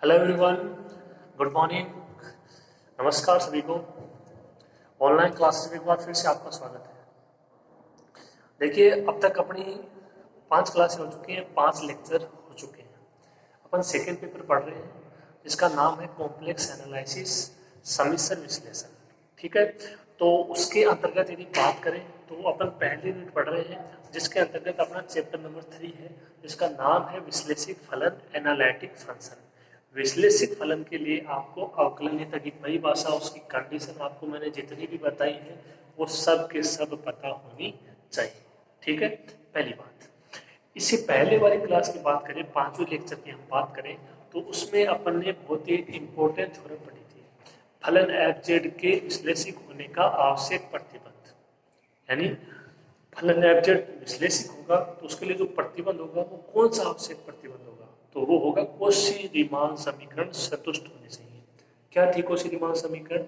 Hello everyone, good morning, नमस्कार सभी को। ऑनलाइन क्लासेस में एक बार फिर से आपका स्वागत है। देखिए, अब तक अपनी 5 क्लासें हो चुकी हैं, 5 लेक्चर हो चुके हैं। अपन सेकेंड पेपर पढ़ रहे हैं जिसका नाम है कॉम्प्लेक्स एनालिसिस, सम्मिश्र विश्लेषण। ठीक है, तो उसके अंतर्गत यदि बात करें तो अपन पहले यूनिट पढ़ रहे हैं जिसके अंतर्गत अपना चैप्टर नंबर 3 है जिसका नाम है विश्लेषित फलन, एनालिटिक फंक्शन। विश्लेषित फलन के लिए आपको अवकलनीयता की परिभाषा, उसकी कंडीशन आपको मैंने जितनी भी बताई है वो सब के सब पता होनी चाहिए। ठीक है, पहली बात। इससे पहले वाली क्लास की बात करें, 5वें लेक्चर की हम बात करें तो उसमें अपन ने बहुत ही इंपॉर्टेंट थ्योरम पढ़ी थी, फलन एफ जेड के विश्लेषिक होने का आवश्यक प्रतिबंध। यानी फलन एफ जेड विश्लेषिक होगा तो उसके लिए जो प्रतिबंध होगा वो कौन सा आवश्यक प्रतिबंध होगा, तो वो होगा कॉची-रीमान समीकरण संतुष्ट होने चाहिए। क्या थी कॉची-रीमान समीकरण?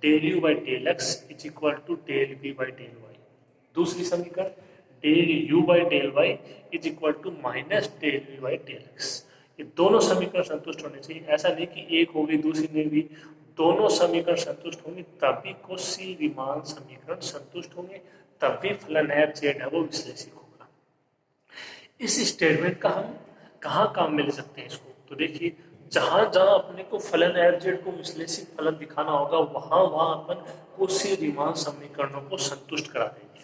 Del u by del x is equal to del v by del y. दूसरी समीकरण del u by del y is equal to minus del v by del x. ये दोनों समीकरण संतुष्ट होने चाहिए। ऐसा नहीं कि एक होगी दूसरी नहीं हुई, दोनों समीकरण संतुष्ट होंगे तभी कॉची-रीमान समीकरण संतुष्ट होंगे, तभी फलन एफ जेड है वो विश्लेषिक होगा। इस स्टेटमेंट का हम कहाँ काम में ले सकते हैं इसको? तो देखिए, जहां जहां अपने को फलन एफ जेड को विश्लेषित फलन दिखाना होगा वहां वहां अपन कॉची-रीमान समीकरणों को संतुष्ट करा देंगे।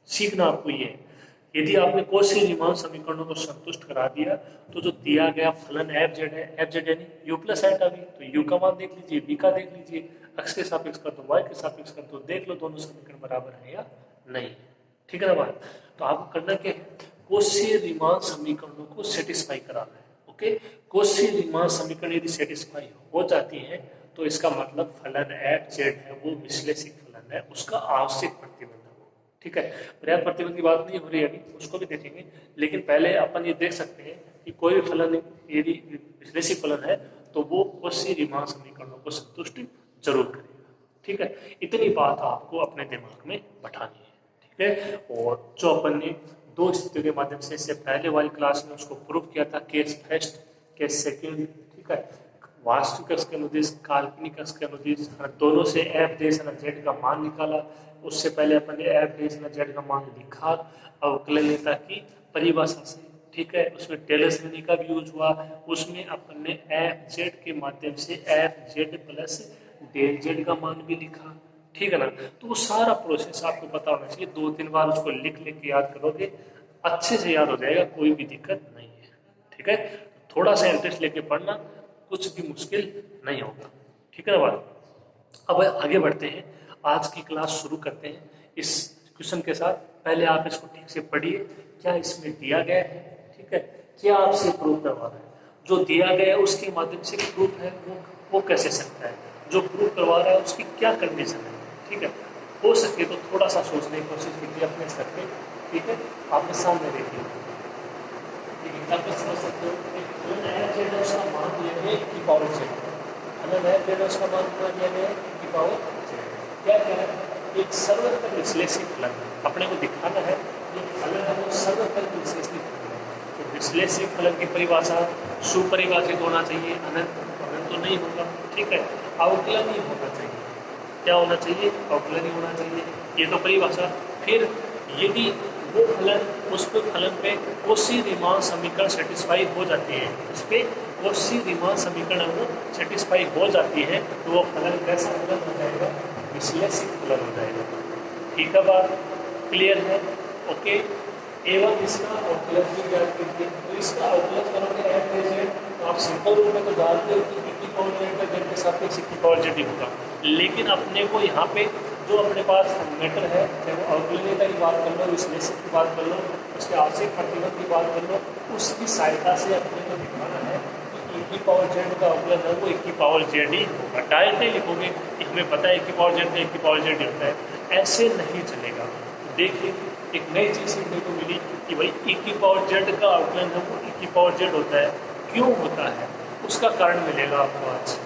सीखना आपको ये है। यदि आपने कॉची-रीमान समीकरणों को संतुष्ट करा दिया तो जो दिया गया फलन एफ जेड है, एफ जेड यानी यू प्लस एटा भी, तो यू का मान देख लीजिए, बी का देख लीजिए, एक्स के सापेक्ष कर दो, वाई के सापेक्ष कर दो, देख लो दोनों समीकरण बराबर है या नहीं। ठीक है ना बात? तो आपको करना क्या है, कॉची-रीमान समीकरणों को सेटिस्फाई कराना है। ओके, कॉची-रीमान समीकरण यदि सेटिस्फाई हो जाती है तो इसका मतलब फलन एफ जेड है वो विश्लेषिक फलन है, उसका आवश्यक प्रतिबंध है वो। ठीक है, पर्याप्त प्रतिबंध की बात नहीं हो रही अभी, उसको भी देखेंगे, लेकिन पहले अपन ये देख सकते हैं कि कोई भी फलन यदि विश्लेषिक फलन है तो वो कॉची-रीमान समीकरणों को संतुष्ट जरूर करेगा। ठीक है, इतनी बात आपको अपने दिमाग में बैठानी है। ठीक है, और जो अपन ने 2 स्थितियों के माध्यम से इससे पहले वाली क्लास में उसको प्रूव किया था, केस फर्स्ट, केस सेकंड। ठीक है, वास्तविक अक्ष के अनुदिश, काल्पनिक अक्ष के अनुदिश, दोनों से एफ डेश जेड का मान निकाला। उससे पहले अपन ने एफ डेश जेड का मान लिखा अवकलनीयता की परिभाषा से। ठीक है, उसमें टेलर श्रेणी का भी यूज हुआ, उसमें अपन ने एफ जेड के माध्यम से f z plus del z का मान भी लिखा। ठीक है ना? तो वो सारा प्रोसेस आपको पता होना चाहिए। 2-3 बार उसको लिख लिख के याद करोगे, अच्छे से याद हो जाएगा, कोई भी दिक्कत नहीं है। ठीक है, थोड़ा सा इंटरेस्ट लेके पढ़ना, कुछ भी मुश्किल नहीं होगा। ठीक है ना बात? अब आगे बढ़ते हैं, आज की क्लास शुरू करते हैं इस क्वेश्चन के साथ। पहले आप इसको ठीक से पढ़िए, क्या इसमें दिया गया है। ठीक है, क्या आपसे प्रूफ करवा रहा है, जो दिया गया है उसके माध्यम से प्रूफ है वो कैसे सकता है, जो प्रूफ करवा रहा है उसकी क्या कंडीशन है। ठीक है, हो सके तो थोड़ा सा सोचने की कोशिश कीजिए अपने स्तर पे। ठीक है, आपके सामने देखिए, आप समझ सकते हो फलन एफ जेड उसका मान दिया गया e की पावर जेड, फलन एफ जेड उसका मान कितना दिया गया e की पावर जेड। क्या है, एक सर्वत्र विश्लेषित फलन अपने को दिखाना है, ये फलन है वो सर्वत्र विश्लेषित फलन है। तो विश्लेषित फलन की परिभाषा सुपरिभाषित होना चाहिए, अनंत अनंत तो नहीं होगा। ठीक है, अवकलनीय होना चाहिए। क्या होना चाहिए? अवकलनीय होना चाहिए, ये तो परिभाषा। फिर यदि वो फलन उस पे फलन पे कॉची-रीमान समीकरण सेटिस्फाई हो जाती है, उस पे कॉची-रीमान समीकरण वो सेटिस्फाई हो जाती है तो वो फलन कैसा फलन हो जाएगा? विश्लेषित फलन हो जाएगा। ठीक है, बात क्लियर है? ओके, एवं इसका अवकलन भी ज्ञात कीजिए। तो इसका अवकलन करोगे एफ जेड, तो आप सिंपल रूप में तो जानते हो कि e की पावर जेड के सापेक्ष e की पावर जेड ही होगा, लेकिन अपने को यहाँ पे जो अपने पास मैटर है, चाहे वो अवकलनीयता की बात कर लो, विश्लेषक की बात कर लो, उसके आवश्यक प्रतिबंध की बात कर लो, उसकी सहायता से अपने को दिखाना है कि e की पावर जेड का अवकलन है वो e की पावर जेड ही होगा। डायरेक्ट नहीं लिखोगे कि हमें पता है e की पावर जेड का e की पावर जेड होता है, ऐसे नहीं चलेगा। देखिए, एक नई चीज़ सीखने को मिली कि भाई e की पावर जेड का अवकलन है वो e की पावर जेड होता है। क्यों होता है उसका कारण मिलेगा आपको आज।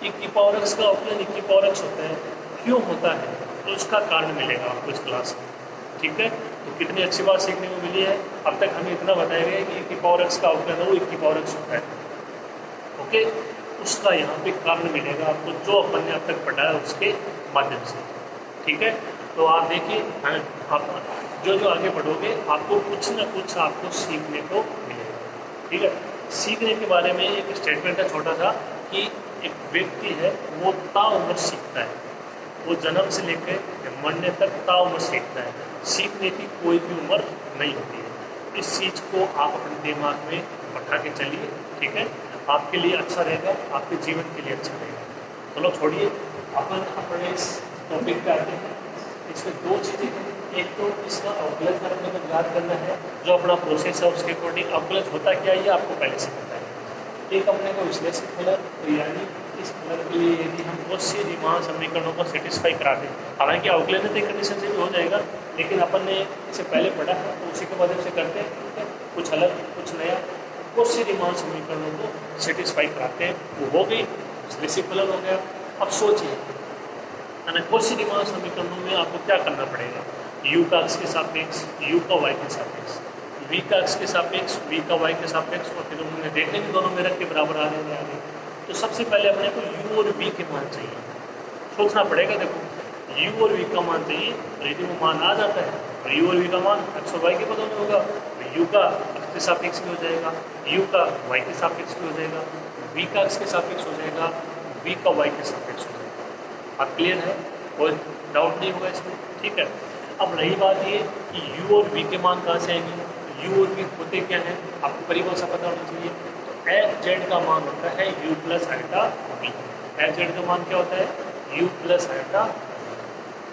e की पावर एक्स का अवकलन e की पावर एक्स होता है, क्यों होता है तो उसका कारण मिलेगा आपको इस क्लास में। ठीक है, तो कितनी अच्छी बात सीखने को मिली है। अब तक हमें इतना बताया गया है कि e की पावर एक्स का अवकलन है वो e की पावर एक्स होता है। ओके, उसका यहाँ पे कारण मिलेगा आपको जो अपन ने अब तक पढ़ा है उसके माध्यम से। ठीक है, तो आप देखिए आप जो आगे पढ़ोगे आपको कुछ ना कुछ आपको सीखने को मिलेगा। ठीक है, सीखने के बारे में एक स्टेटमेंट है छोटा सा कि एक व्यक्ति है वो ताउम्र सीखता है, वो जन्म से लेकर मरने तक ताउम्र सीखता है, सीखने की कोई भी उम्र नहीं होती है। इस चीज़ को आप अपने दिमाग में बैठा के चलिए। ठीक है, आपके लिए अच्छा रहेगा, आपके जीवन के लिए अच्छा रहेगा। चलो छोड़िए, अपन अपने इस टॉपिक पे आते हैं। इसमें दो चीज़ें हैं, एक तो इसका अवकलज करने को याद करना है, जो अपना प्रोसेस है उसके अकॉर्डिंग अवकलज होता क्या है ये आपको पहले से पता है। एक अपने को विश्लेषित फलन, तो यानी इस फलन के लिए यदि हम कौशी रीमान समीकरणों को सेटिस्फाई करा दें, हालांकि अवकलज कंडीशन से भी हो जाएगा, लेकिन अपन ने इसे पहले पढ़ा है तो उसी के मदद से करते हैं। ठीक है, कुछ अलग कुछ नया, कौशी रीमान समीकरणों को सेटिस्फाई कराते हैं, वो हो गई, विश्लेषित फलन हो गया। अब सोचिए कौशी रीमान समीकरणों में आपको क्या करना पड़ेगा, u का x के सापेक्ष, u का y के सापेक्ष, v का x के सापेक्ष, v का y के सापेक्ष, और फिर उन्होंने देखने के दोनों में रख के बराबर आ रहे हैं। तो सबसे पहले अपने को u और v के मान चाहिए, सोचना पड़ेगा। देखो u और v का मान चाहिए, और यदि वो मान आ जाता है तो u और v का मान x और y के पदों में होगा, तो u का x के सापेक्ष भी हो जाएगा, u का y के सापेक्ष भी हो जाएगा, v का x के सापेक्ष हो जाएगा, v का y के सापेक्ष हो जाएगा। अब क्लियर है, कोई डाउट नहीं होगा इसमें। ठीक है, अब रही बात ये कि u और v के मान कहाँ से आएंगे, u और v होते क्या हैं आपको परिभाषा पता होनी चाहिए। तो एफ जेड का मान होता है u plus iota v। F z का मान क्या होता है, u प्लस आइटा,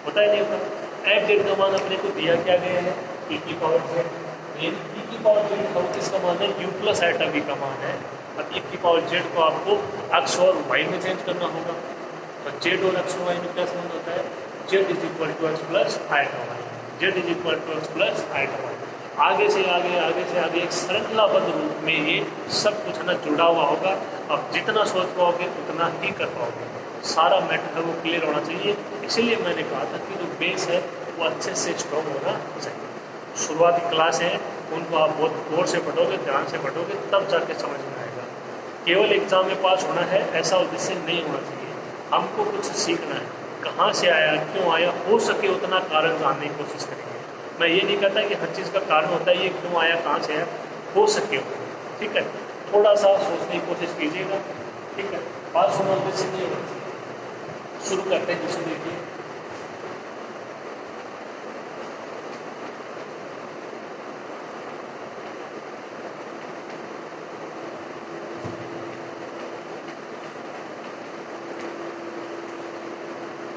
होता है नहीं होता। एफ जेड का मान अपने को दिया क्या गया है, e की पावर जेड, e की पावर जेड का किसका मान है, u प्लस आइटा v का मान है। अब e की पावर जेड को आपको x और y में चेंज करना होगा, तो जेड और एक्स और वाई में क्या संबंध होता है, z is equal to x plus iota y, z is equal to x plus iota y. आगे से आगे एक श्रृंखलाबद्ध रूप में ये सब कुछ ना जुड़ा हुआ होगा। अब जितना सोच पाओगे उतना ही कर पाओगे, सारा मैटर है वो क्लियर होना चाहिए। इसीलिए मैंने कहा था कि जो बेस है वो अच्छे से स्ट्रॉन्ग होना चाहिए। शुरुआती क्लास है उनको आप बहुत गौर से पढ़ोगे, ध्यान से पढ़ोगे, तब जाके समझ में आएगा। केवल एग्जाम में पास होना है ऐसा उद्देश्य नहीं होना चाहिए, हमको कुछ सीखना है, कहाँ से आया, क्यों आया, हो सके उतना कारण जानने की कोशिश करेंगे। मैं ये नहीं कहता कि हर चीज़ का कारण होता है ये क्यों आया, कहाँ से आया, हो सके उतना। ठीक है, थोड़ा सा सोचने की कोशिश कीजिएगा। ठीक है, बात सुनो उद्देश्य नहीं होना चाहिए। शुरू करते हैं, दूसरे देखिए।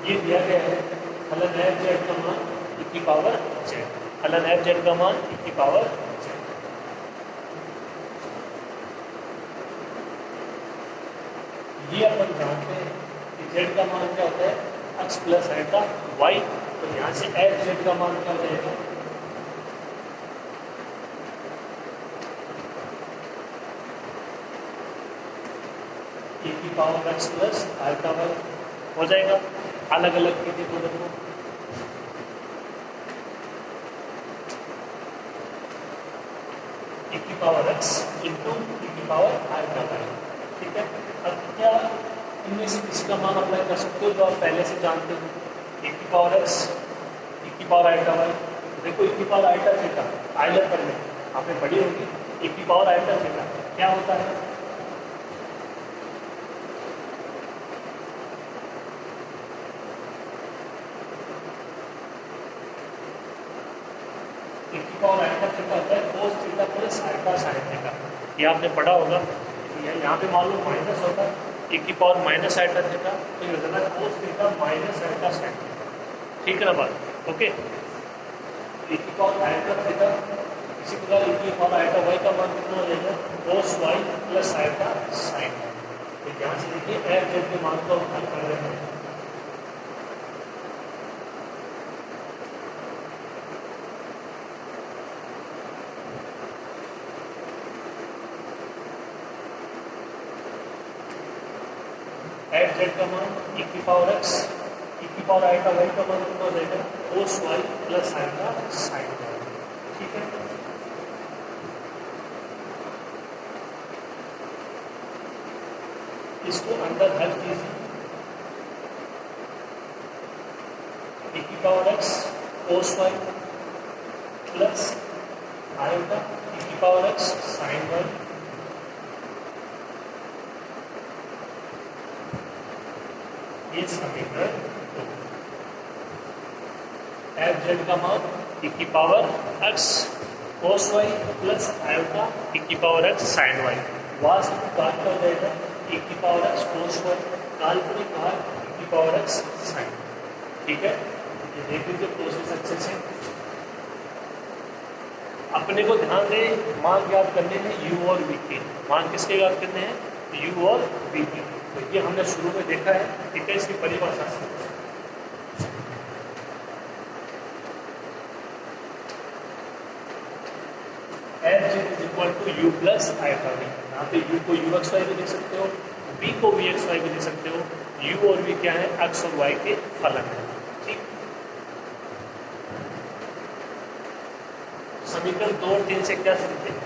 ये दिया गया है फलन एफ जेड का मान e की पावर जेड, फलन एफ जेड का मान e की पावर जेड। ये अपन जानते हैं कि जेड का मान क्या होता है, एक्स प्लस आइटा वाई। तो यहाँ से एफ जेड का मान क्या हो जाएगा, e की power x plus iota y हो जाएगा। अलग अलग कीजिए तो देखो, e की पावर x इंटू e की पावर आइटा वाई। ठीक है, अब क्या इनमें से किसी का मान अप्लाई कर सकते हो जो आप पहले से जानते हो, e की पावर x, e की पावर आइटा वाई। देखो e की पावर आइटा थीटा आइलर पर में आपने पढ़ी होगी, e की पावर आइटा थीटा क्या होता है, और आइटा थीटा होता है cos theta plus iota sine theta. ये आपने पढ़ा होगा, यहाँ पे मान लो माइनस होता है, e की पावर माइनस आइटा थीटा, तो ये हो जाता है cos theta minus iota sine theta. ठीक है ना बात, ओके। e की पावर आइटा थीटा, इसी प्रकार e की पावर आइटा वाई का मान कितना हो जाएगा, cos y plus iota sign. तो यहाँ से देखिए एफ जेड के मान को हल कर रहे हैं। एफ जेड का मान e की पावर x, e की पावर आइटा वाई का मान कितना हो जाएगा, cos y plus iota sin y. ठीक है, इसको अंदर हल कीजिए, e की power x cos y plus आएगा e की पावर x sin y ये समीकरण एफ जेड का मान e की power x cos y plus आएगा e की पावर x sin y। वास्तविक भाग का हो जाएगा e की पावर x cos y, काल्पनिक भाग e की पावर x sin। ठीक है, ये देख लीजिए प्रोसेस अच्छे से। अपने को ध्यान दें, मान याद करने हैं u और v के। मान किसके याद करने हैं? u और v के। तो ये हमने शुरू में देखा है। ठीक है, इसकी परिभाषा से f z is equal to u plus iota v. यहाँ पे u को यू एक्स वाई भी लिख सकते हो, v को वी एक्स वाई भी लिख सकते हो। u और v क्या है? x और y के फलन है। ठीक, समीकरण 2 और 3 से क्या सीखते हैं?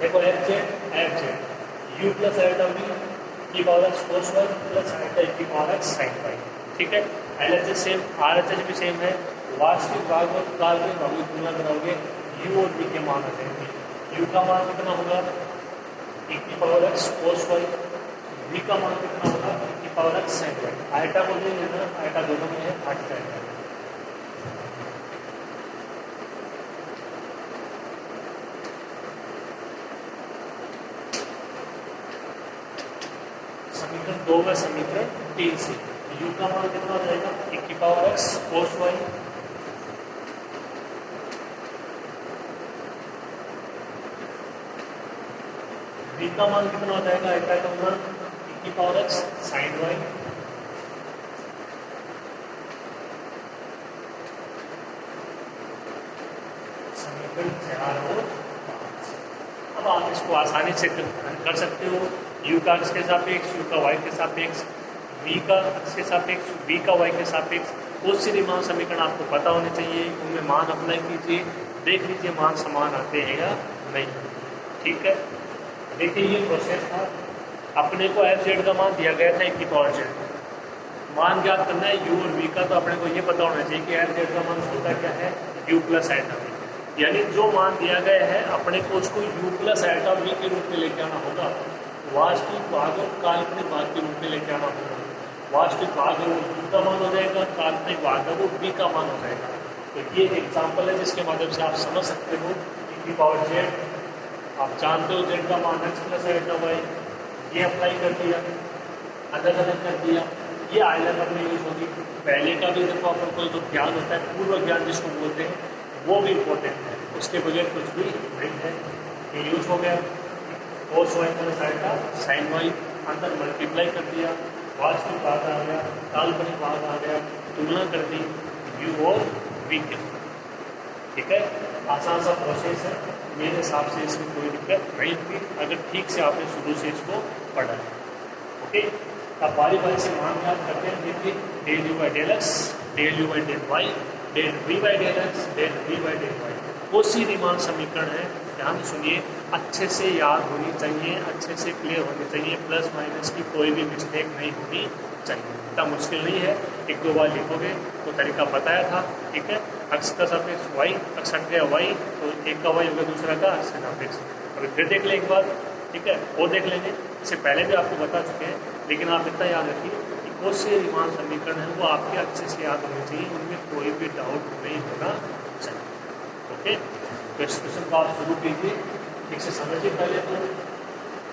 देखो f z u plus iota v की power x cos y plus iota की पावर एक्स साइन वाई। ठीक है, L H S same, R H H भी सेम है। वास्तविक भाग और काल्पनिक भाग की तुलना कराओगे, u और v के मान आ जाएंगे। u का मान कितना होगा? e की power x cos y। v का मान कितना होगा? e की power x sin y। Iota को नहीं लेना, आइटा दोनों में है, हट जाएगा। समीकरण 2 में समीकरण 3 से u का मान कितना हो जाएगा? e की power x cos y v का मान कितना हो जाएगा? आइटा का मान e की पावर x sin y। समीकरण 4 और 5। अब आप इसको आसानी से कर सकते हो। u का x के सापेक्ष, u का y के सापेक्ष, v का x के सापेक्ष, v का y के सापेक्ष। बहुत से रीमान समीकरण आपको पता होने चाहिए, उनमें मान अप्लाई कीजिए, देख लीजिए मान समान आते हैं या नहीं। ठीक है, देखिए ये प्रोसेस था। अपने को एफ जेड का मान दिया गया था e की पावर जेड। मान ज्ञात करना है u और v का, तो अपने को ये पता होना चाहिए कि एफ जेड का मान होता क्या है? u plus iota v। यानी जो मान दिया गया है अपने को उसको u प्लस आइटा v के रूप में लेके आना होगा। वास्तविक भाग और काल्पनिक भाग के रूप में लेके आना होगा। वास्तविक भाग है वो u का मान हो जाएगा, काल्पनिक भाग है वो v का मान हो जाएगा। तो ये एग्जाम्पल है जिसके माध्यम से आप समझ सकते हो e की पावर जेड। आप जानते हो जेड का मान x प्लस आइटा वाई, ये अप्लाई कर दिया, अलग अलग कर दिया, ये आइलर अपने यूज होगी। पहले का भी देखो अपन को जो ज्ञान होता है, पूर्व ज्ञान जिसको बोलते हैं, वो भी इम्पोर्टेंट है, उसके बगैर कुछ भी नहीं है। ये यूज हो गया cos y plus iota sin y, अंदर मल्टीप्लाई कर दिया, वास्तविक भाग आ गया, काल्पनिक भाग आ गया, तुलना कर दी u और v के। ठीक है, आसान सा प्रोसेस है, मेरे हिसाब से इसमें कोई दिक्कत नहीं थी अगर ठीक से आपने शुरू से इसको पढ़ा है। ओके, अब बारी बारी से मान याद करते हैं। देखिए del u by del x, del u by del y, del v by del x, del v by del y. वो सी रीमान समीकरण है, ध्यान सुनिए, अच्छे से याद होनी चाहिए, अच्छे से क्लियर होनी चाहिए, प्लस माइनस की कोई भी मिस्टेक नहीं होनी चाहिए। इतना मुश्किल नहीं है, एक दो बार लिखोगे तो तरीका बताया था। ठीक है, एक्स का सापेक्ष वाई, एक्स हट गया वाई, तो एक का वाई हो गया, दूसरा का एक्स का सापेक्ष। अभी फिर देख लें एक बार, ठीक है, वो देख लेंगे, इससे पहले भी आपको बता चुके हैं, लेकिन आप इतना याद रखिए कि कौन से रीमान समीकरण है वो आपके अच्छे से याद होने चाहिए, उनमें कोई भी डाउट नहीं होना चाहिए। ओके, तो इस क्वेश्चन को आप शुरू कीजिए, ठीक से समझिए। पहले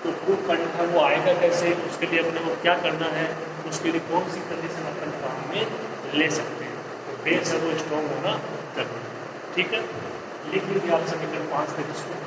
तो प्रूफ करना है वो आएगा कैसे, उसके लिए अपने को क्या करना है, उसके लिए कौन सी कंडीशन अपन काम में ले सकते हैं। तो बेस है वो स्ट्रॉन्ग होना जरूरी है। ठीक है, लिख लीजिए आप समीकरण 5 तक इसको।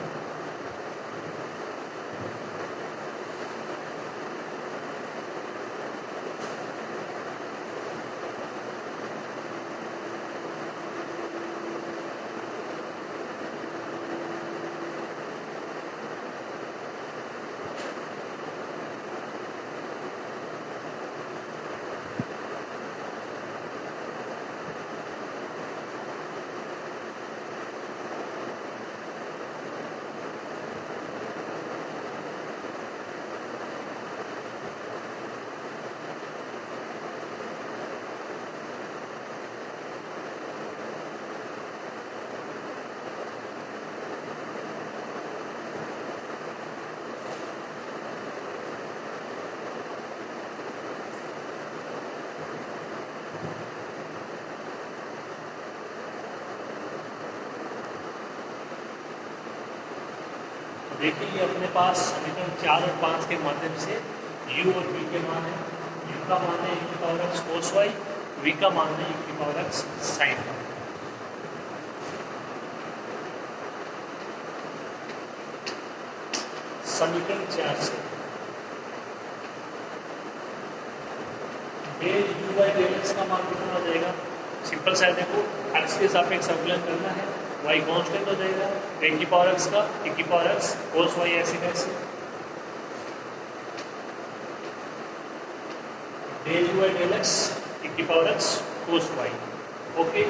देखिए ये अपने पास समीकरण 4 और 5 के माध्यम से u और v के मान है। u का मान है e की power x cos y, v का मान है e की पावर x sin y। समीकरण 4 से del u by del x का मान कितना हो जाएगा? सिंपल सा है, देखो x के सापेक्ष अवकलन करना है, y कांस्टेंट हो जाएगा, a की पावर x का e की पावर x cos y ऐसे कैसे del u by del x e की power x cos y। Okay,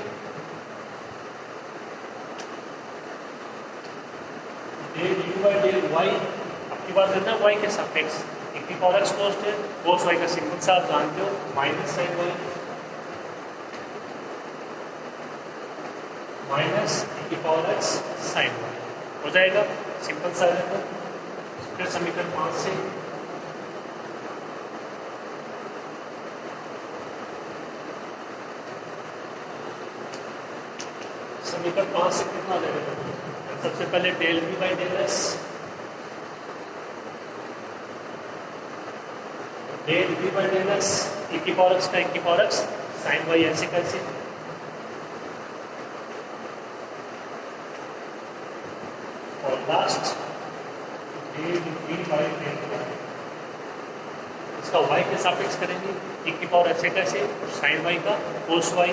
del u by del y आपकी बात करना है y के सापेक्ष e की power x constant, cos y का सिंपल सा आप जानते हो minus sin y minus e की पावर x sin y हो जाएगा। सिंपल सा है। तो फिर समीकरण 5 से समीकरण 5 से कितना आ जाएगा? सबसे पहले del v by del x, del v by del x e की पावर x का e की पावर x sin y ऐसे कैसे, और last del v by del y इसका y के सापेक्ष करेंगे e की पावर ऐसे कैसे, और sin y का cos y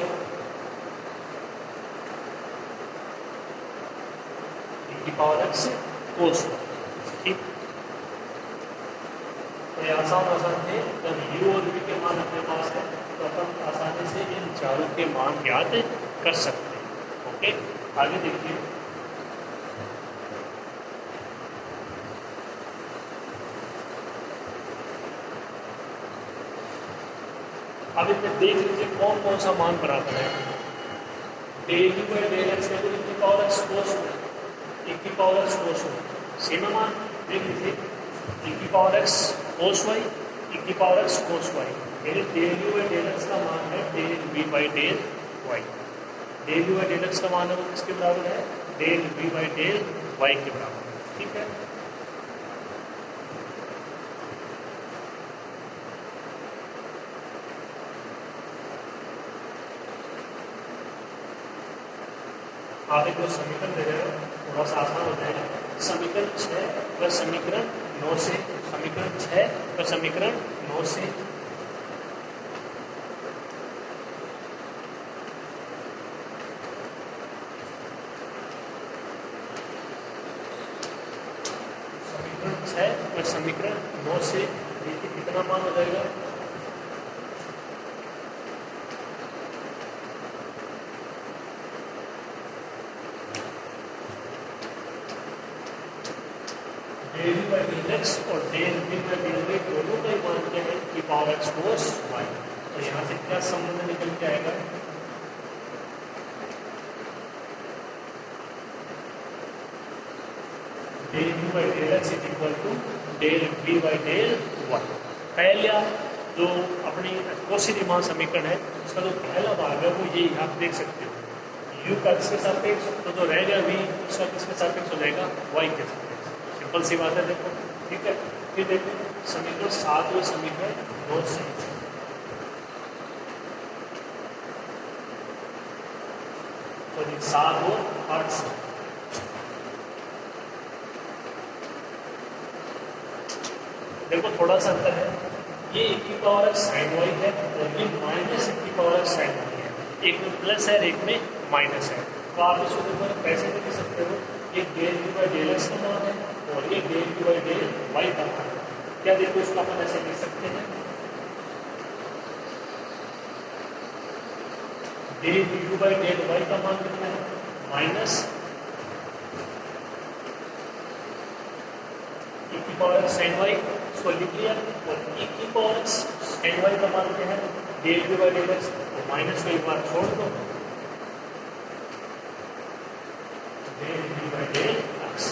e की पावर x cos y। ठीक, तो ये आसान थे। जब u और v के मान अपने पास है तो अपन आसानी से इन चारों के मान याद कर सकते हैं। ओके, आगे देखिए। अब इसमें देख लीजिए कौन कौन सा मान बराबर है। Del u by del x है तो e की power x cos y, e की power x cos y same मान देख लीजिए, e की power x cos y, e की power x cos y। Del u by del x का मान है del v by del y। Del u by del x का मान है वो किसके बराबर है? Del v by del y के बराबर। ठीक है, आगे जो समीकरण दे रहे हो थोड़ा सा आसान हो जाएगा। समीकरण 6 प्लस समीकरण 9 से, समीकरण 6 प्लस समीकरण 9 से समीकरण 6 प्लस समीकरण 9 से देखिए कितना मान हो जाएगा? Del v by del x और del v by del y दोनों का ही मान क्या है? e की पावर x cos y। तो यहाँ से क्या संबंध निकल के आएगा? Del v by del x is equal to del v by del y। पहला जो अपनी कोशी रीमान समीकरण है उसका जो पहला भाग है वो ये आप देख सकते हो, u का किसके सापेक्ष, तो जो रह गया v उसका किसके सापेक्ष हो जाएगा? y के सापेक्ष। सिंपल सी बात है, देखो। ठीक है, फिर देखो समीकरण 7 और समीकरण 9 से तो 7 और 8 से देखो थोड़ा सा अंतर है। ये e की पावर x sin y है और ये माइनस e की पावर x sin y है। एक में प्लस है एक में माइनस है, तो आप इसको देखो कैसे लिख सकते हो? ये del v by del x का मान है और ये del v by del y का मान है। क्या देखो इसको अपन ऐसे लिख सकते हैं, del v by del y का मान कितना है? माइनस e की पावर x sin y, इसको लिख लिया, और e की पावर x sin y का मान क्या है? Del v by del x, तो माइनस को एक बार छोड़ दो, del v by del x।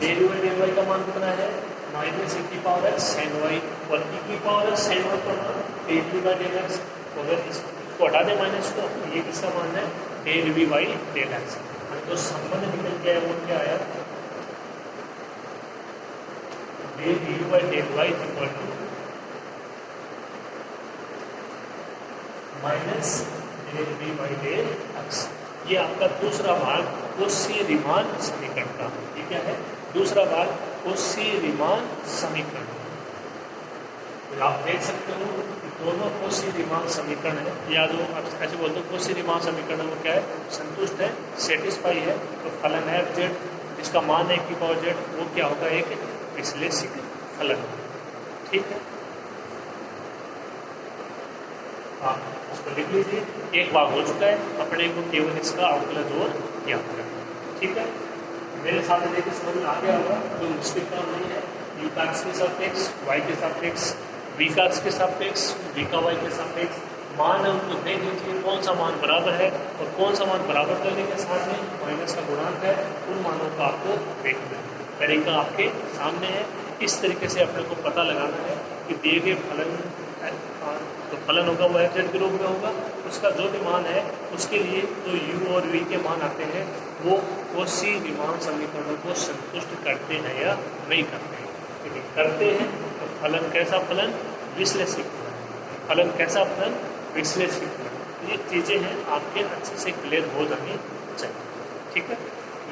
Del u by del y का मान कितना है? माइनस e की पावर x sin y, और e की पावर x sin y का मान del v by del x। तो अगर इसको हटा दें माइनस को, ये किसका मान है? Del v by del x। तो संबंध निकल के आया वो क्या आया? Del u by del y is equal to minus del v by del x. ये आपका दूसरा भाग कोशी रीमान समीकरण का। ये क्या है? दूसरा भाग कोशी रीमान समीकरण। तो आप देख सकते हो कि दोनों कोशी रीमान समीकरण है, या जो आप ऐसे बोलते हो कोशी रीमान समीकरण वो क्या है? संतुष्ट है, सेटिस्फाई है। तो फलन है जेड जिसका मान है की पावर जेड, वो क्या होगा? एक विश्लेषिक फलन। ठीक है, आप उसको लिख लीजिए। एक भाग हो चुका है, अपने को केवल इसका अवकलन और ज्ञात करना। ठीक है, मेरे साथ देखिए समझ में आ गया होगा, कोई मुश्किल काम नहीं है। यू का एक्स के सापेक्ष, वाई के सापेक्ष, वी का एक्स के सापेक्ष, वी का वाई के सापेक्ष मान है उनको देख लीजिए कौन सा मान बराबर है, और कौन सा मान बराबर करने के साथ में माइनस का गुणांक है, उन मानों का आपको देखना है। तरीका आपके सामने है। इस तरीके से अपने को पता लगाना है कि दिए गए फलन तो फलन होगा वो एफ जेड के रूप में होगा, उसका जो भी मान है उसके लिए तो यू और वी के मान आते हैं वो कोशी रीमान समीकरणों को संतुष्ट करते हैं या नहीं करते हैं। यदि करते हैं तो फलन कैसा फलन? विश्लेषिक फलन। फलन कैसा फलन? विश्लेषिक फलन। ये चीज़ें हैं आपके अच्छे से क्लियर हो जानी चाहिए। ठीक है,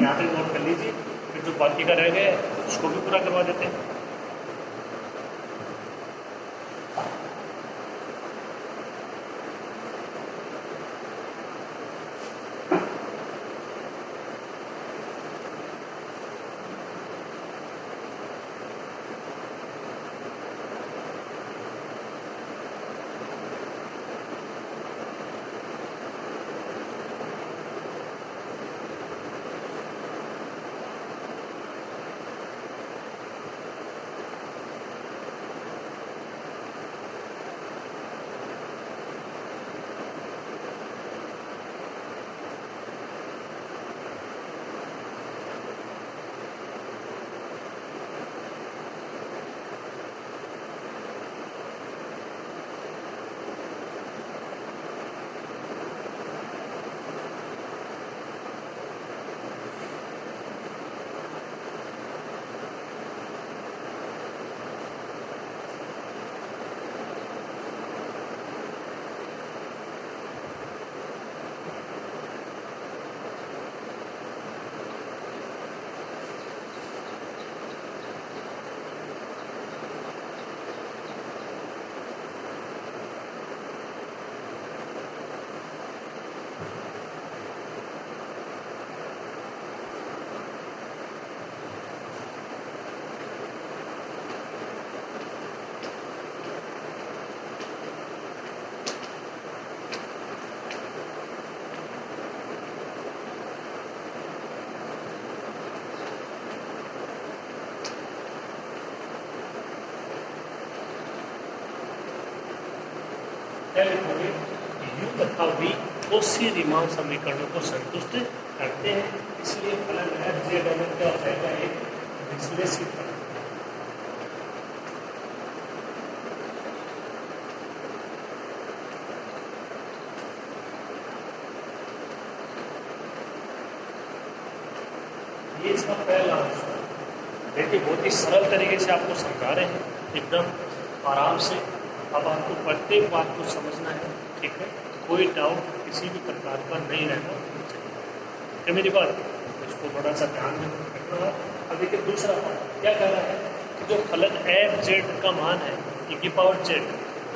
यहाँ पे नोट कर लीजिए, फिर जो बाकी का रह गया है उसको भी पूरा करवा देते हैं। यू तथा वी कोशी रीमान समीकरणों को संतुष्ट करते हैं, इसलिए फलन एफ जेड क्या हो जाएगा? एक विश्लेषित फलन। ये इसका पहला अंश है। देखिए बहुत ही सरल तरीके से आपको समझा रहे हैं, एकदम आराम से। अब आपको प्रत्येक बात को समझना है। ठीक है, कोई डाउट किसी भी प्रकार का नहीं रहना चाहिए। क्या मेरी बात? इसको बड़ा सा ध्यान में रखना है। अब देखिए दूसरा बात क्या कह रहा है कि जो फलन एफ जेड का मान है e की पावर जेड,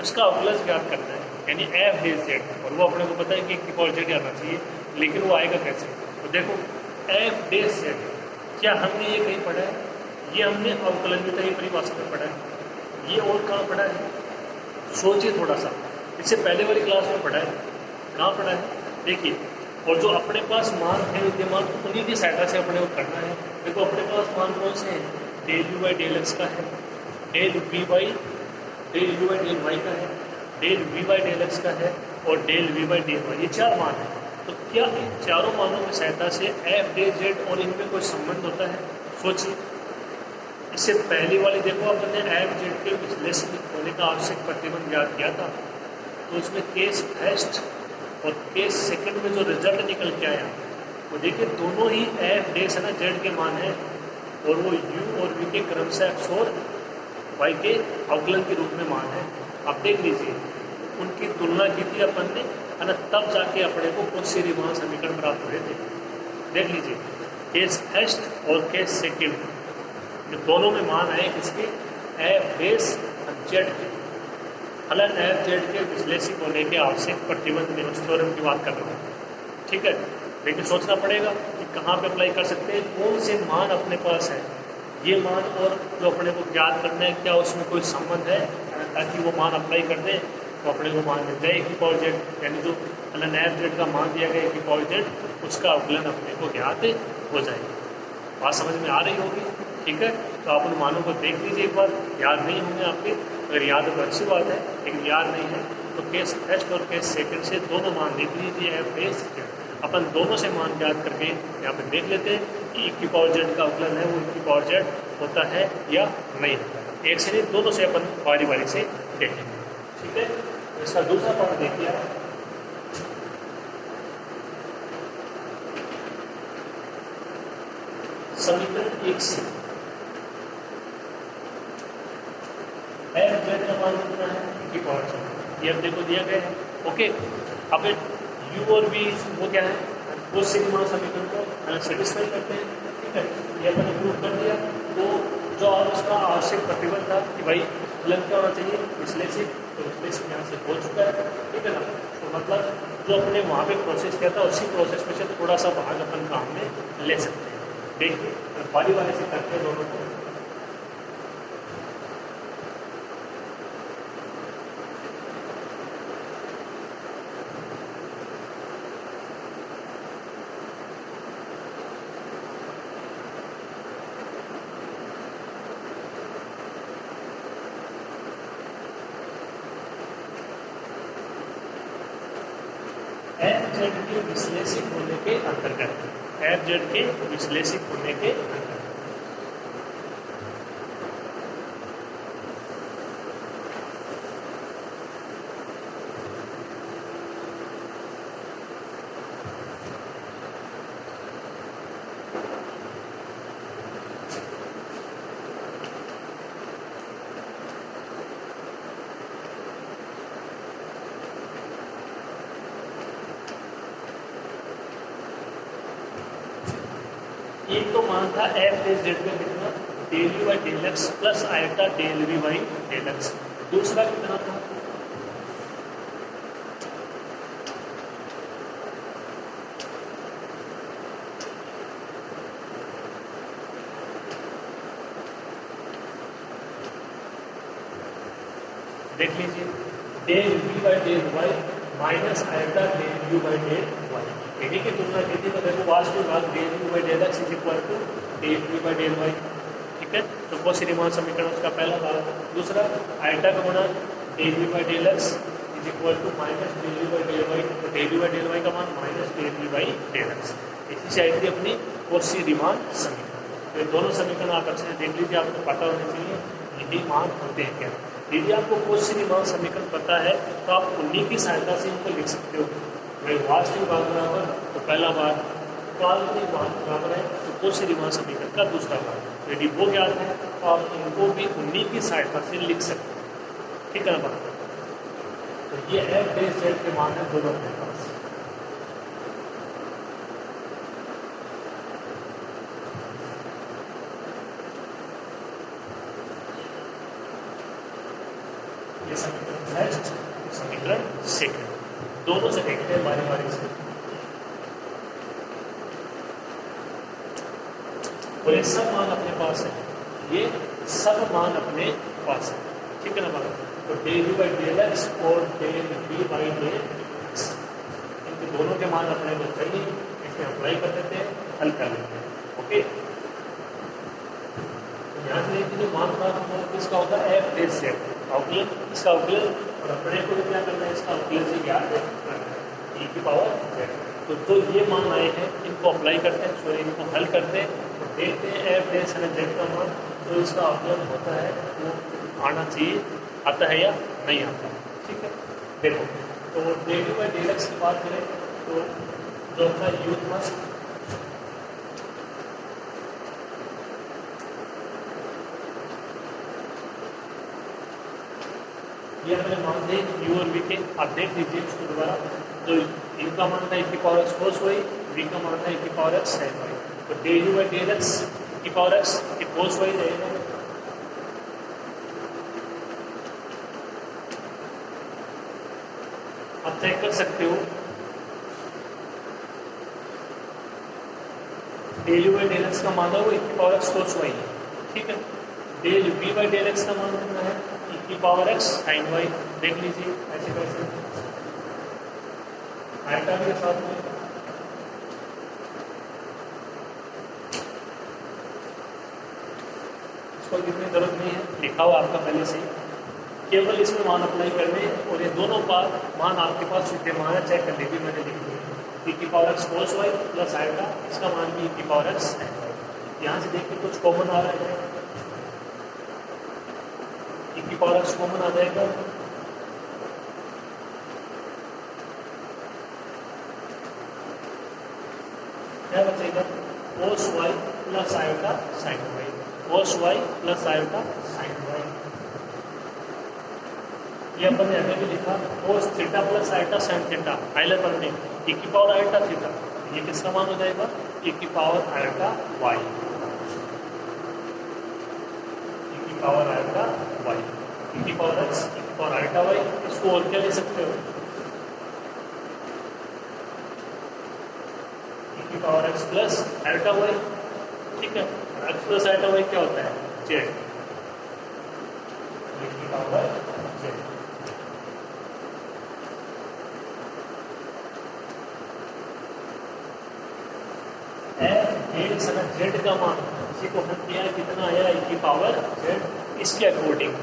उसका अवकलज ज्ञात करना है, यानी एफ डे जेड। और वो अपने को पता है कि e की पावर जेड आना चाहिए, लेकिन वो आएगा कैसे? तो देखो एफ डे जेड, क्या हमने ये कहीं पढ़ा है? ये हमने अवकलनीयता की परिभाषा में पढ़ा है। ये और कहाँ पढ़ा है? सोचिए थोड़ा सा, इससे पहले वाली क्लास में पढ़ा है। कहाँ पढ़ा है? देखिए, और जो अपने पास मान है विद्यमान, उन्हीं की सहायता से अपने को करना है। देखो अपने पास मान कौन से हैं? Del u by del x का है, del v by del u by del y का है, del v by del x का है, और del v by del y. ये चार मान है। तो क्या इन चारों मानों की सहायता से एफ डे जेड और इनमें कोई संबंध होता है? सोचिए। इससे पहली वाली देखो अपने एफ जेड के विश्लेषण होने का आवश्यक प्रतिबंध ज्ञात किया था, तो उसमें केस फर्स्ट और केस सेकंड में जो रिजल्ट निकल के आया वो देखिए दोनों ही एफ डे से ना जेड के मान है, और वो यू और वी के क्रम से एक्स और वाई के अवकलन के रूप में मान है। अब देख लीजिए उनकी तुलना की थी अपन ने, है ना, तब जाके अपने को कुछ से रीमान समीकरण प्राप्त हुए थे। देख लीजिए केस फर्स्ट और केस सेकेंड दोनों में मान आए किसके, एफ बेस जेड के, फलन एफ जेड के विश्लेषित होने के आवश्यक प्रतिबंध में उस थ्योरम की बात कर रहा हूँ। ठीक है, लेकिन सोचना पड़ेगा कि कहाँ पे अप्लाई कर सकते हैं, कौन से मान अपने पास है, ये मान और जो अपने को ज्ञात करना है क्या उसमें कोई संबंध है, ताकि वो मान अप्लाई कर दें तो अपने को मान मिल जाए कि पावर जेड, यानी जो फलन एफ जेड का मान दिया गया कि पावर जेड, उसका अवकलन अपने को ज्ञात हो जाएगी। बात समझ में आ रही होगी। ठीक है, तो आप उन मानों को देख लीजिए एक बार, याद नहीं होंगे आपके, अगर याद हो तो अच्छी बात है, लेकिन याद नहीं है तो केस फर्स्ट और केस सेकंड से दोनों मान देख लीजिए एफ बेस जेड। अपन दोनों से मान ज्ञात करके यहाँ पे देख लेते हैं कि ई की पावर जेड का अवकलन है वो ई की पावर जेड होता है या नहीं होता। एक से नहीं, दोनों से अपन बारी बारी से देखेंगे। ठीक है, तो इसका दूसरा पार्ट देखिए आप, समीकरण 1 से एफ जेड का मान कितना है, ई की पावर जेड, ये अब देखो दिया गया है। ओके, अब यू और वी वो क्या है, वो सिग्मा समीकरण को सेटिस्फाई करते हैं। ठीक है, ये अपन प्रूव कर दिया। तो जो और उसका आवश्यक प्रतिबंध था कि भाई फलन क्या होना चाहिए, विश्लेषित, तो विश्लेषित यहाँ से हो चुका है। ठीक है ना, तो मतलब जो अपने वहाँ पे प्रोसेस किया था उसी प्रोसेस में से थोड़ा सा भाग अपन काम में ले सकते हैं। देखिए बारी बारी से करते हैं दोनों को। एफ जेड के विश्लेषित होने के अंतर्गत, एफ जेड के विश्लेषित होने के अंतर्गत एक तो मान था एफ डेल जेड में कितना, del v by del x plus iota del v by del x. दूसरा कितना था, देख लीजिए del v by del y minus iota del u by del y. इन्हीं की तुलना की थी, तो देखो वास्तविक भाग del u by del x is equal to del v by del y. ठीक है, तो कौशी रीमान समीकरण उसका पहला भाग। दूसरा आयटा का गुणा del v by del x is equal to minus del v by del y, तो del v by del y का मान minus del v by del x. इसी से आई थी अपनी कौशी रीमान समीकरण। तो ये दोनों समीकरण आप अच्छे से देख लीजिए, आपको पता होना चाहिए यही मान होते हैं क्या। यदि आपको कौशी रीमान समीकरण पता है तो आप उन्हीं की सहायता से इनको लिख सकते हो। भाई वास्तविक भाग बराबर तो पहला भाग, काल्पनिक भाग बराबर है तो कौशी रीमान समीकरण का दूसरा भाग। तो यदि वो ज्ञात है तो आप इनको भी उन्हीं की सहायता से लिख सकते हैं। ठीक है ना बात। तो ये एफ डेल जेड के मान है दोनों अपने पास। ये समीकरण फर्स्ट, समीकरण सेकंड, दोनों से देखते हैं बारी बारी से। और ये सब मान अपने पास है, ये सब मान अपने पास है। ठीक है ना बात। तो del v by del x और del v by del x, इनके दोनों के मान अपने को चाहिए, इसमें अप्लाई कर देते हैं, हल कर लेते हैं। ओके, ध्यान से देखिए जो मान प्राप्त होगा किसका होगा, एफ डेल जेड अवकलन, इसका अवकलन, और अपने को क्या करना है, इसका अवकलन से ज्ञात करना है ई की पावर जेड। तो जो ये मान आए हैं इनको अप्लाई करते हैं, सॉरी इनको हल करते हैं, तो देखते हैं एफ डेल जेड का मान जो इसका अवकलन होता है वो आना चाहिए, आता है या नहीं आता। ठीक है, देखो तो del v by del x की बात करें तो जो अपना यूथ मस्ट ये अपने मान थे यू और वी के। आप देख लीजिए इसको दोबारा, जो यू का मान था e की power x cos y, v का मान था e की पावर एक्स साइन वाई। तो d u by d x की पावर एक्स ये कोस वाई रहेगा। आप चेक कर सकते हो del u by del x का मान है वो e की पावर एक्स कोस वाई है, ठीक है। Del v by del x का मान कितना है e की पावर एक्स साइन वाई। देख लीजिए ऐसे कैसे आइटा के साथ में इसको कितनी जरूरत नहीं है, लिखा हुआ आपका पहले से ही, केवल इसमें मान अप्लाई करने और ये दोनों बार मान आपके पास विद्यमान है, चेक करने भी मैंने लिख दिया e की power x cos y plus iota, इसका मान भी e की पावर एक्स साइन वाई। यहाँ से देखिए कुछ कॉमन आ रहा है, e की पावर एक्स कॉमन आ जाएगा, क्या बचेगा cos y plus iota sin y, cos y plus iota sin y. ये अपन ने अभी भी लिखा cos theta plus iota sin theta, पहले पर में e की पावर आयोटा थीटा, ये किसका मान हो जाएगा e की पावर आयोटा वाई, e की पावर आयोटा वाई, e की पावर एक्स, e की पावर आयोटा वाई। इसको और क्या ले सकते हो e की power x plus iota y, ठीक है। एक्स प्लस आयोटा वाई क्या होता है जेड, e की पावर जेड। जेड का मान इसी को हम किया कितना आया e की पावर जेड, इसके अकॉर्डिंग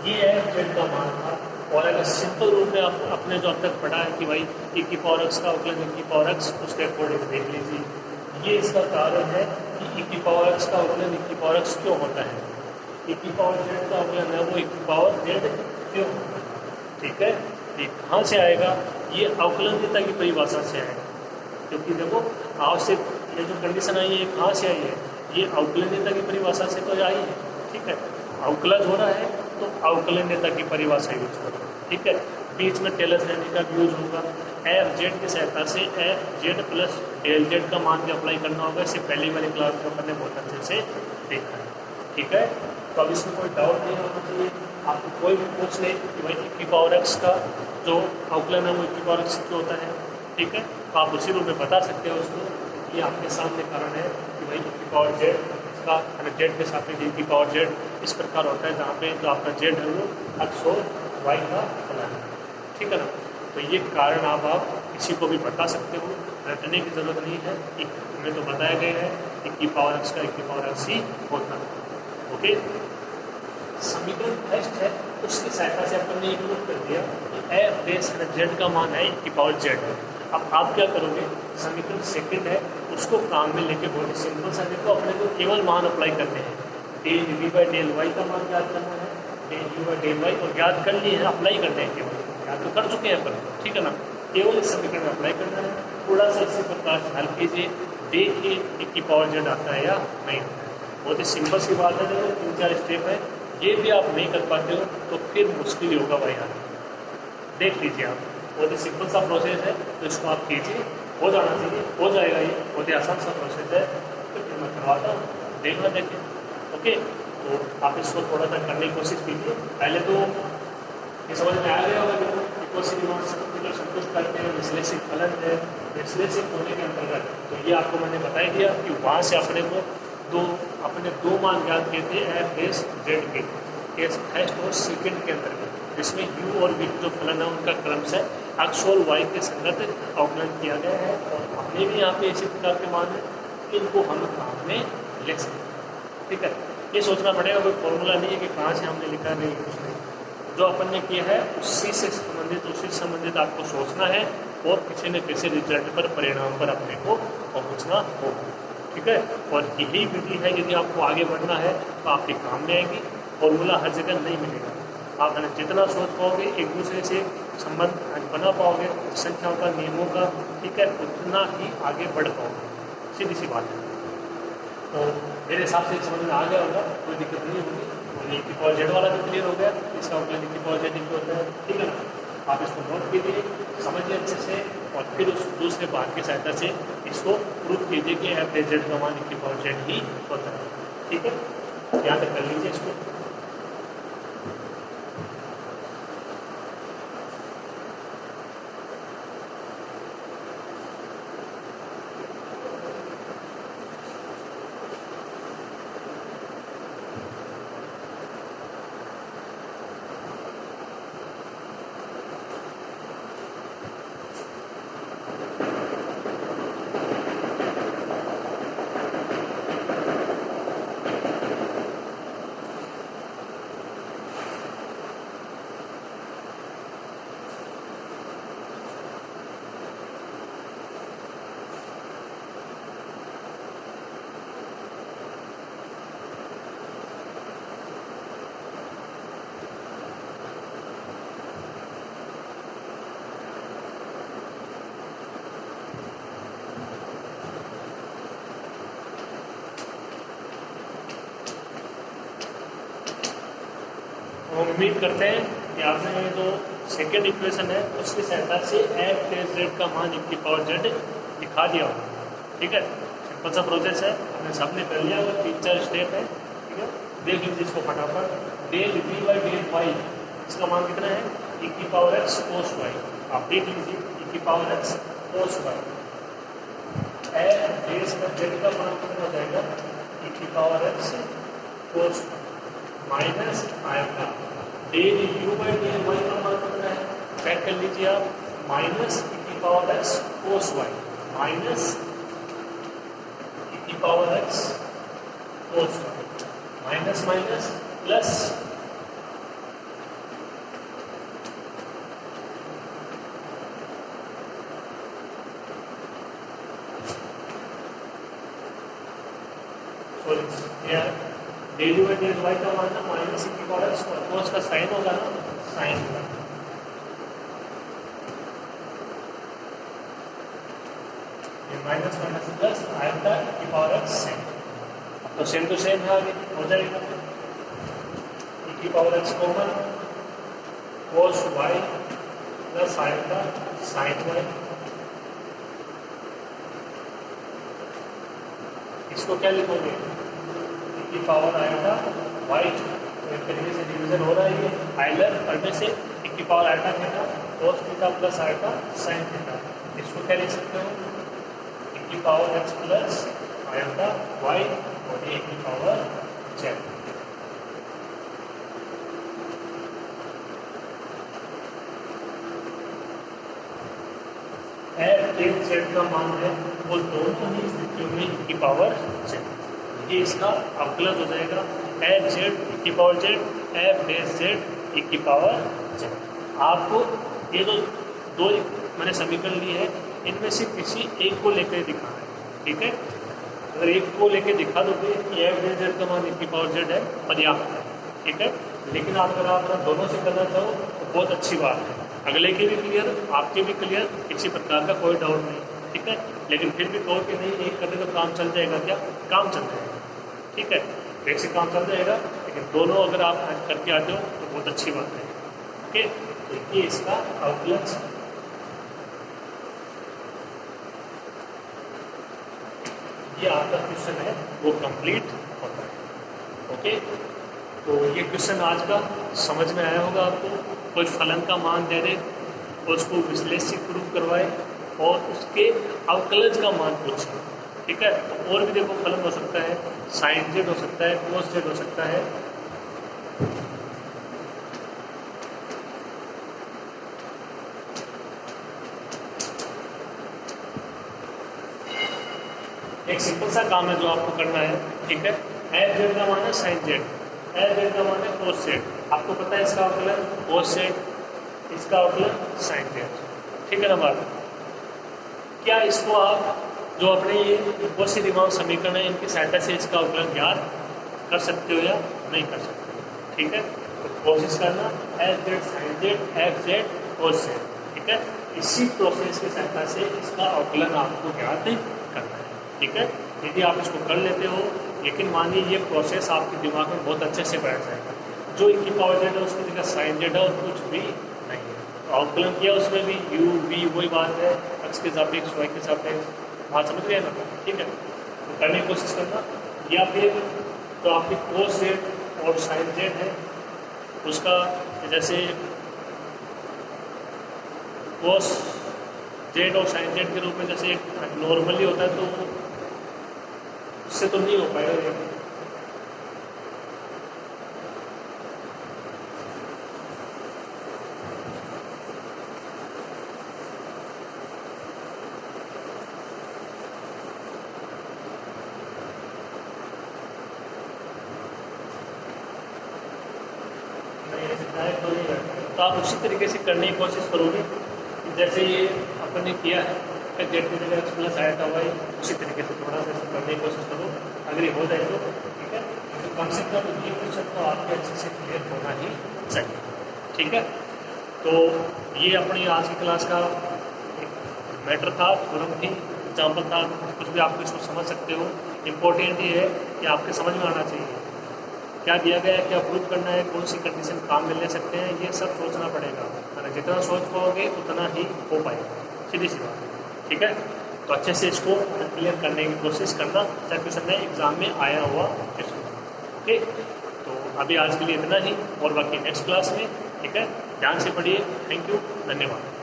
ये है जेड का मान था। और अगर सिंपल रूप में आप अपने जो अब तक पढ़ा है कि भाई e की पावर एक्स का अवकलन e की पावर एक्स, उसके अकॉर्डिंग देख लीजिए ये इसका कारण है कि e की पावर एक्स का अवकलन e की पावर एक्स क्यों होता है, e की पावर जेड का अवकलन है वो e की पावर जेड क्यों होता है, ठीक है। ये कहाँ से आएगा, ये अवकलनीयता की परिभाषा से आएगा, क्योंकि देखो आवश्यक ये जो कंडीशन आई है कहाँ से आई है, ये अवकलनीयता की परिभाषा से तो आई है, ठीक है। अवकलन हो रहा है तो अवकलनीयता की परिभाषा यूज करो, ठीक है। बीच में टेलर श्रेणी का यूज होगा, एफ जेड की सहायता से f z plus del z का मान भी अप्लाई करना होगा, इसे पहली वाली क्लास में अपन ने बहुत अच्छे से देखा है, ठीक है। तो अब इसमें कोई डाउट नहीं होना चाहिए, आपको कोई भी पूछ ले कि भाई e की पावर एक्स का जो अवकलन है वो e की पावर एक्स क्यों होता है, ठीक है। तो आप उसी रूप में बता सकते हो उसको, ये आपके सामने कारण है कि भाई e की पावर जेड का जेड के साथ में e की पावर जेड इस प्रकार होता है, जहाँ पे जो आपका जेड है वो एक्स और वाई का फलन है, ठीक है ना। तो ये कारण आप किसी को भी बता सकते हो, रटने की जरूरत नहीं है, हमें तो बताया गया है e की पावर एक्स का e की पावर एक्स ही होता है, ओके। समीकरण फर्स्ट है उसकी सहायता से अपन ने एक प्रूव कर दिया कि एफ बेस जेड का मान है e की पावर जेड है। अब आप क्या करोगे, समीकरण सेकंड है उसको काम में लेके बहुत सिंपल सा देखो, अपने को केवल मान अप्लाई करने हैं, del v by del y का मान याद करना है, del u by del y, और याद कर लिए हैं अप्लाई करने हैं, केवल याद तो कर चुके हैं अपन, ठीक है ना। केवल इस समीकरण में अप्लाई करना है, थोड़ा सा इसी प्रकार हल कीजिए, देखिए e की पावर जेड आता है या नहीं आता है। बहुत ही सिंपल सी बात है, देखो 3-4 स्टेप है, ये भी आप नहीं कर पाते हो तो फिर मुश्किल ही होगा भाई यार। देख लीजिए आप, बहुत ही सिंपल सा प्रोसेस है, तो इसको आप कीजिए, हो जाना चाहिए, हो जाएगा, ये बहुत ही आसान सा प्रोसेस है। तो फिर मैं करवाता हूँ, देखना देखिए, ओके। तो आप इसको थोड़ा सा करने की कोशिश कीजिए, पहले तो ये समझ में आ गया होगा कि कोशिश संतुष्ट करते हैं विश्लेषित फलन है, विश्लेषित होने के अंतर्गत तो ये आपको मैंने बता दिया कि वहाँ से अपने को अपने दो मान ज्ञात किए थे एफ एस जेड के केस फर्स्ट और सेकंड के अंतर्गत, जिसमें यू और वी जो फलन है उनका क्रम से एक्स और वाई के संगत अवकलन किया गया है, और अपने भी यहाँ पे इसी प्रकार के मान है, इनको हम काम में ले सकते हैं, ठीक है। ये सोचना पड़ेगा, कोई फॉर्मूला नहीं है कि कहाँ से हमने लिखा नहीं, कुछ नहीं, जो अपन ने किया है उसी से संबंधित आपको सोचना है, और किसी न किसी रिजल्ट पर परिणाम पर अपने को पहुँचना होगा, ठीक है। और यही विधि है, यदि आपको आगे बढ़ना है तो आपके काम में आएगी, फॉर्मूला हर जगह नहीं मिलेगा, आप जितना सोच पाओगे एक दूसरे से संबंध बना पाओगे संख्याओं का, नियमों का, ठीक है, उतना ही आगे बढ़ पाओगे, सीधी सी बात है। तो मेरे हिसाब से समझ में आ गया होगा, कोई दिक्कत नहीं होगी। तो e की पावर z वाला भी क्लियर हो गया, इसका अवकलन e की पावर z होता है, ठीक है ना। आप इसको नोट कीजिए, समझिए अच्छे से, और फिर उस दूसरे बात की सहायता से इसको प्रूफ कीजिए कि एफ डेज जेड का मान e की पावर z ही होता है, ठीक है। याद कर लीजिए इसको। हम उम्मीद करते हैं कि आपने जो सेकेंड इक्वेशन है उसकी सहायता से एफ डेज जेड का मान e की पावर जेड दिखा दिया हो, ठीक है। सिंपल सा प्रोसेस है, हमने सबने कर लिया, वो 3-4 स्टेप है, ठीक है। देख लीजिए इसको फटाफट। Del v by del y, इसका मान कितना है e की पावर एक्स कोस वाई। आप देख लीजिए e की power x cos y. F del z का मान कितना हो जाएगा e की पावर एक्स कोस माइनस आएगा del u by del y का मान कितना है, चेक कर लीजिए आप, माइनस e की power x cos y, minus e की power x cos y, minus minus plus del u by del y का मान माइनस e की पावर एक्स कोस का साइन होगा ना, साइन होगा, माइनस माइनस प्लस आएगा e की पावर एक्स साइन। अब तो सेम टू सेम है, आगे हो जाएगा e की पावर एक्स कॉमन कोस y plus iota sign Y. इसको क्या लिखोगे e की पावर आएगा वाई, तो एक तरीके से डिवीजन हो रहा है, ये आइलर पढ़ने से e की power iota theta cos theta plus iota sine theta. इसको क्या लिख सकते हो e की power x plus iota y और e की power z. F del z का मान है वो दोनों ही स्थितियों में e की पावर जेड, ये इसका अवकलन हो जाएगा एफ जेड e की power z f del z e की पावर जेड। आपको ये जो दो मैंने समीकरण लिए हैं इनमें से किसी एक को लेकर दिखाना है, ठीक है। अगर एक को लेकर दिखा दोगे कि एफ डेल जेड का मान e की पावर जेड है, पर्याप्त है, ठीक है। लेकिन आप अगर आप दोनों से करना चाहो तो बहुत अच्छी बात है, अगले के भी क्लियर आपके भी क्लियर, किसी प्रकार का कोई डाउट नहीं, ठीक है। लेकिन फिर भी कहो कि नहीं एक करने तो काम चल जाएगा, क्या काम चल जाएगा, ठीक है, एक से काम चल जाएगा, लेकिन दोनों अगर आप करके आते हो तो बहुत अच्छी बात है, ओके। तो ये इसका अवकलन, ये आपका क्वेश्चन है वो कंप्लीट होता है, ओके। तो ये क्वेश्चन आज का समझ में आया होगा आपको। कोई फलन का मान दे दे और उसको विश्लेषित प्रूफ करवाए और उसके अवकलज का मान पूछे, ठीक है। तो और भी देखो फलन हो सकता है, साइन जेड हो सकता है, कोस जेड हो सकता है, एक सिंपल सा काम है जो आपको करना है, ठीक है। एफ जेड का मान है साइन जेड, एफ जेड का मान है कोस जेड, आपको पता है इसका अवकलन कोस जेड, इसका अवकलन साइन जेड, ठीक है ना बात। क्या इसको आप जो अपने ये बहुत सी दिमाग समीकरण है इनकी सहायता से इसका अवकलन ज्ञात कर सकते हो या नहीं कर सकते, ठीक है। तो कोशिश करना f z sine z f z cos z, ठीक है। इसी प्रोसेस की सहायता से इसका अवकलन आपको ज्ञात करना है, ठीक है। यदि आप इसको कर लेते हो लेकिन मानिए ये प्रोसेस आपके दिमाग में बहुत अच्छे से बैठ जाएगा। जो ई की पावर जेड है उसमें जगह साइन जेड है और कुछ भी नहीं है। तो अवकलन किया उसमें भी यू वी वही बात है, एक्स के सापेक्ष वाई के सापेक्ष, बात समझ गए ना? ठीक है, तो करने की कोशिश करना। या फिर तो आपकी कोस जेड और साइन जेड है, उसका जैसे कोस जेड और साइन जेड के रूप में जैसे एक नॉर्मली होता है, तो उससे तो नहीं हो पाएगा ये। तो आप उसी तरीके से करने की कोशिश करोगे जैसे ये अपने किया है कि जेड की जगह एक्स प्लस आया था वाई, उसी तरीके से थोड़ा सा करने की कोशिश करो। अगर ये हो जाए तो ठीक है, तो कम से कम ये क्वेश्चन तो आपके अच्छे से क्लियर होना ही चाहिए। ठीक है, तो ये अपनी आज की क्लास का एक मैटर था, थ्योरम थी, एग्जाम्पल था, कुछ भी आप इसको समझ सकते हो। इम्पोर्टेंट ये है कि आपके समझ में आना चाहिए क्या दिया गया है, क्या प्रूव करना है, कौन सी कंडीशन काम में ले सकते हैं, ये सब सोचना पड़ेगा। है ना, जितना सोच पाओगे उतना ही हो पाएगा, सीधी सी बात। ठीक है, तो अच्छे से इसको क्लियर करने की कोशिश करना, चाहे क्वेश्चन में एग्जाम में आया हुआ क्वेश्चन। ओके, तो अभी आज के लिए इतना ही, और बाकी नेक्स्ट क्लास में। ठीक है, ध्यान से पढ़िए। थैंक यू, धन्यवाद।